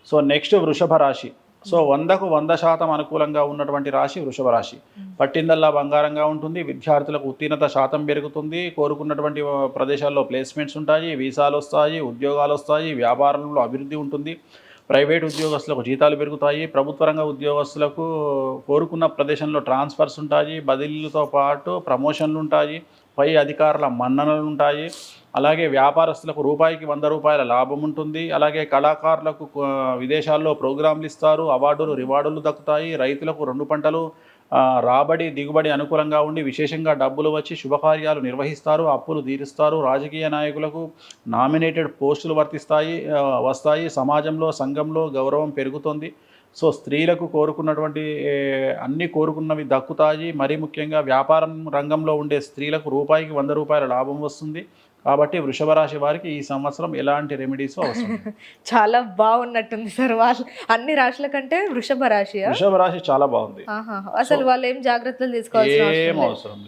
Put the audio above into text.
So next వృషభ రాశి. So 100కు 100% అనుకూలంగా ఉన్నటువంటి రాశి వృషభ రాశి. పట్టిందల్లా బంగారంగా ఉంటుంది. విద్యార్థులకు ఉత్తీర్ణత శాతం పెరుగుతుంది. కోరుకున్నటువంటి ప్రదేశాల్లో ప్లేస్మెంట్స్ ఉంటాయి, వీసాలు వస్తాయి, ఉద్యోగాలు వస్తాయి, వ్యాపారంలో అభివృద్ధి ఉంటుంది. ప్రైవేట్ ఉద్యోగస్తులకు జీతాలు పెరుగుతాయి. ప్రభుత్వ రంగ ఉద్యోగస్తులకు కోరుకున్న ప్రదేశంలో ట్రాన్స్ఫర్స్ ఉంటాయి. బదిలీలతో పాటు ప్రమోషన్లు ఉంటాయి. పై అధికారుల మన్ననలు ఉంటాయి. అలాగే వ్యాపారస్తులకు రూపాయికి 100 రూపాయల లాభం ఉంటుంది. అలాగే కళాకారులకు విదేశాల్లో ప్రోగ్రాంలు ఇస్తారు, అవార్డులు రివార్డులు దక్కుతాయి. రైతులకు 2 పంటలు రాబడి దిగుబడి అనుకూలంగా ఉండి విశేషంగా డబ్బులు వచ్చి శుభకార్యాలు నిర్వహిస్తారు, అప్పులు తీరుస్తారు. రాజకీయ నాయకులకు నామినేటెడ్ పోస్టులు వస్తాయి. సమాజంలో సంఘంలో గౌరవం పెరుగుతుంది. సో స్త్రీలకు కోరుకున్నటువంటి అన్ని కోరుకున్నవి దక్కుతాయి. మరీ ముఖ్యంగా వ్యాపారం రంగంలో ఉండే స్త్రీలకు రూపాయికి 100 రూపాయల లాభం వస్తుంది. కాబట్టి వృషభ రాశి వారికి ఈ సంవత్సరం ఎలాంటి రెమెడీస్ అవసరం. చాలా బాగున్నట్టుంది సార్. వాళ్ళు అన్ని రాశుల కంటే వృషభ రాశి వృషభ రాశి చాలా బాగుంది. అసలు వాళ్ళు ఏం జాగ్రత్తలు తీసుకోవాల్సిన ఏం అవసరం లేదు. అవసరం లేదు.